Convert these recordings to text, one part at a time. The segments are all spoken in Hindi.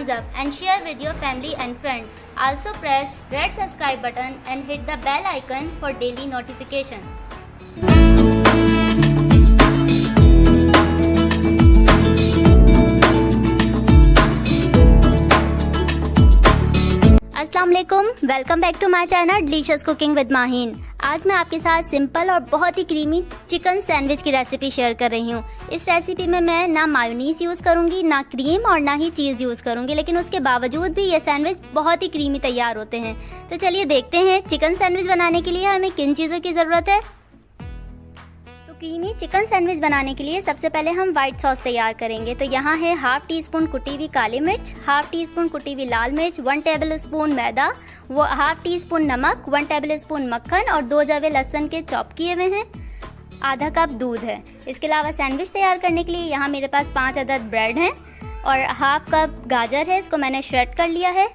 thumbs up and share with your family and friends. Also press red subscribe button and hit the bell icon for daily notification. अस्सलाम वालेकुम, welcome back to my channel delicious cooking with Maheen. आज मैं आपके साथ सिंपल और बहुत ही क्रीमी चिकन सैंडविच की रेसिपी शेयर कर रही हूँ। इस रेसिपी में मैं ना मायोनीज यूज़ करूँगी, ना क्रीम और ना ही चीज़ यूज़ करूँगी, लेकिन उसके बावजूद भी ये सैंडविच बहुत ही क्रीमी तैयार होते हैं। तो चलिए देखते हैं चिकन सैंडविच बनाने के लिए हमें किन चीज़ों की ज़रूरत है। क्रीमी चिकन सैंडविच बनाने के लिए सबसे पहले हम व्हाइट सॉस तैयार करेंगे। तो यहाँ है हाफ टी स्पून कुटी हुई काली मिर्च, हाफ टी स्पून कुटी हुई लाल मिर्च, 1 टेबल स्पून मैदा, वो हाफ टी स्पून नमक, 1 टेबल स्पून मक्खन और 2 जवे लहसुन के चॉप किए हुए हैं, आधा कप दूध है। इसके अलावा सैंडविच तैयार करने के लिए यहाँ मेरे पास 5 अदद ब्रेड हैं और हाफ कप गाजर है, इसको मैंने श्रेड कर लिया है।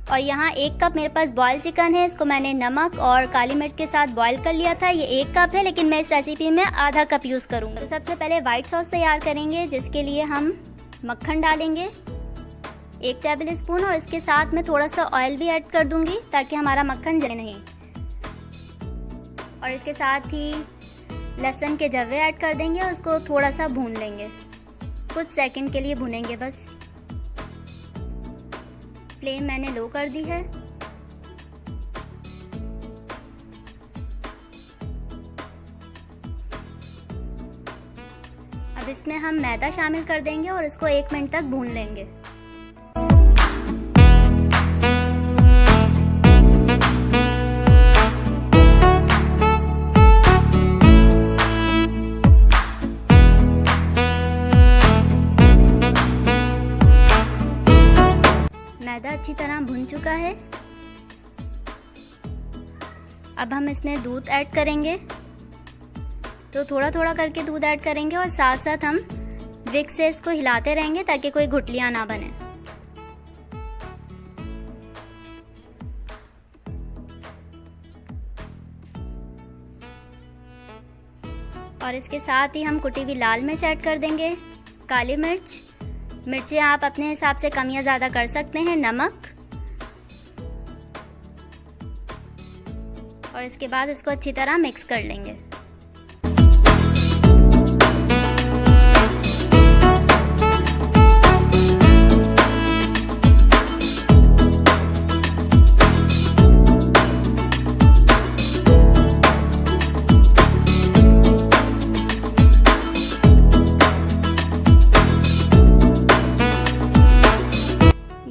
और यहाँ 1 कप मेरे पास बॉयल चिकन है, इसको मैंने नमक और काली मिर्च के साथ बॉयल कर लिया था। ये 1 कप है, लेकिन मैं इस रेसिपी में आधा कप यूज़ करूँगा। तो सबसे पहले व्हाइट सॉस तैयार करेंगे, जिसके लिए हम मक्खन डालेंगे 1 टेबल स्पून और इसके साथ मैं थोड़ा सा ऑयल भी ऐड कर दूँगी ताकि हमारा मक्खन जले नहीं। और इसके साथ ही लहसुन के जवे ऐड कर देंगे और उसको थोड़ा सा भून लेंगे, कुछ सेकंड के लिए भूनेंगे बस। फ्लेम मैंने लो कर दी है। अब इसमें हम मैदा शामिल कर देंगे और इसको 1 मिनट तक भून लेंगे। मैदा अच्छी तरह भुन चुका है। अब हम इसमें दूध ऐड करेंगे, तो थोड़ा थोड़ा करके दूध ऐड करेंगे और साथ साथ हम विक्स से इसको हिलाते रहेंगे ताकि कोई गुठलियां ना बने। और इसके साथ ही हम कुटी हुई लाल मिर्च ऐड कर देंगे, काली मिर्च, मिर्चें आप अपने हिसाब से कम या ज़्यादा कर सकते हैं, नमक, और इसके बाद इसको अच्छी तरह मिक्स कर लेंगे।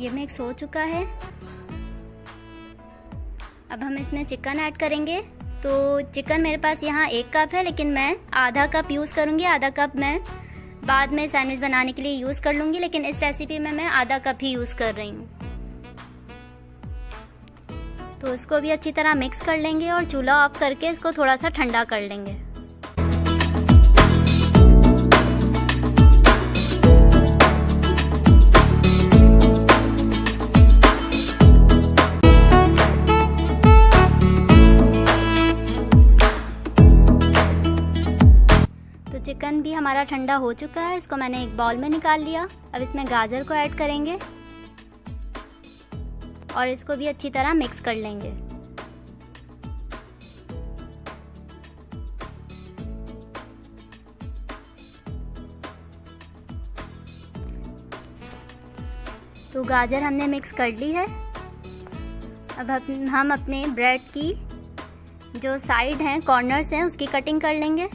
मिक्स हो चुका है। अब हम इसमें चिकन ऐड करेंगे। तो चिकन मेरे पास यहाँ 1 कप है, लेकिन मैं आधा कप यूज़ करूँगी। आधा कप मैं बाद में सैंडविच बनाने के लिए यूज़ कर लूँगी, लेकिन इस रेसिपी में मैं आधा कप ही यूज़ कर रही हूँ। तो इसको भी अच्छी तरह मिक्स कर लेंगे और चूल्हा ऑफ करके इसको थोड़ा सा ठंडा कर लेंगे। चिकन भी हमारा ठंडा हो चुका है, इसको मैंने एक बाउल में निकाल लिया। अब इसमें गाजर को ऐड करेंगे और इसको भी अच्छी तरह मिक्स कर लेंगे। तो गाजर हमने मिक्स कर ली है। अब हम अपने ब्रेड की जो साइड हैं, कॉर्नर्स हैं, उसकी कटिंग कर लेंगे।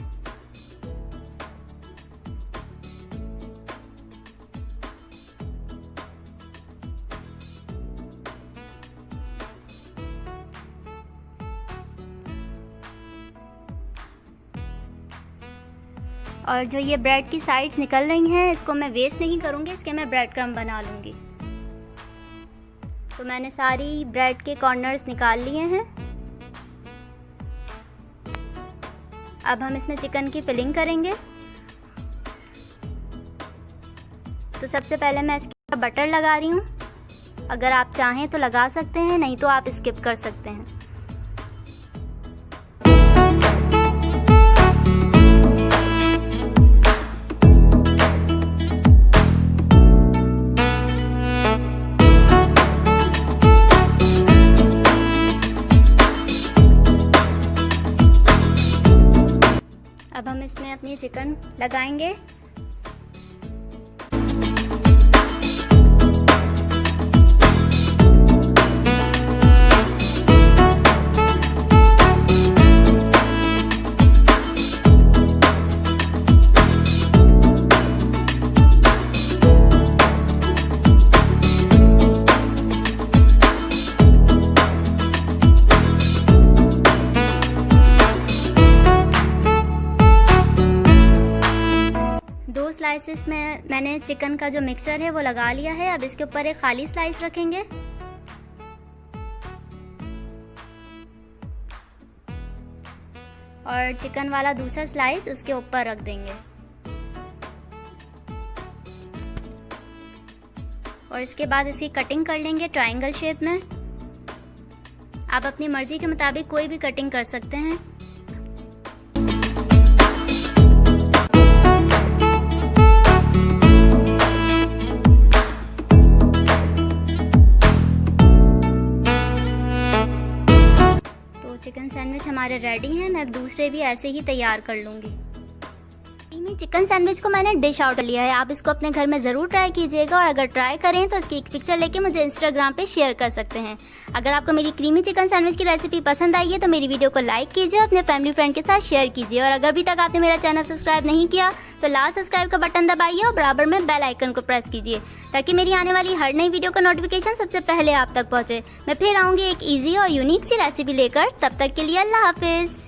और जो ये ब्रेड की साइड्स निकल रही हैं, इसको मैं वेस्ट नहीं करूँगी, इसके मैं ब्रेड क्रम्ब बना लूँगी। तो मैंने सारी ब्रेड के कॉर्नर्स निकाल लिए हैं। अब हम इसमें चिकन की फिलिंग करेंगे। तो सबसे पहले मैं इसके बटर लगा रही हूँ। अगर आप चाहें तो लगा सकते हैं, नहीं तो आप स्किप कर सकते हैं। अब हम इसमें अपनी चिकन लगाएंगे। दो स्लाइसेस में मैंने चिकन का जो मिक्सचर है वो लगा लिया है। अब इसके ऊपर एक खाली स्लाइस रखेंगे और चिकन वाला दूसरा स्लाइस उसके ऊपर रख देंगे और इसके बाद इसकी कटिंग कर लेंगे ट्रायंगल शेप में। आप अपनी मर्जी के मुताबिक कोई भी कटिंग कर सकते हैं। चिकन सैंडविच हमारे रेडी हैं। मैं दूसरे भी ऐसे ही तैयार कर लूँगी। चिकन सैंडविच को मैंने डिश आउट कर लिया है। आप इसको अपने घर में ज़रूर ट्राई कीजिएगा और अगर ट्राई करें तो इसकी एक पिक्चर लेके मुझे इंस्टाग्राम पे शेयर कर सकते हैं। अगर आपको मेरी क्रीमी चिकन सैंडविच की रेसिपी पसंद आई है तो मेरी वीडियो को लाइक कीजिए, अपने फैमिली फ्रेंड के साथ शेयर कीजिए और अगर अभी तक आपने मेरा चैनल सब्सक्राइब नहीं किया तो लाल सब्सक्राइब का बटन दबाइए और बराबर में बेल आइकन को प्रेस कीजिए ताकि मेरी आने वाली हर नई वीडियो का नोटिफिकेशन सबसे पहले आप तक पहुँचे। मैं फिर आऊँगी एक ईजी और यूनिक सी रेसिपी लेकर। तब तक के लिए अल्लाह हाफिज़।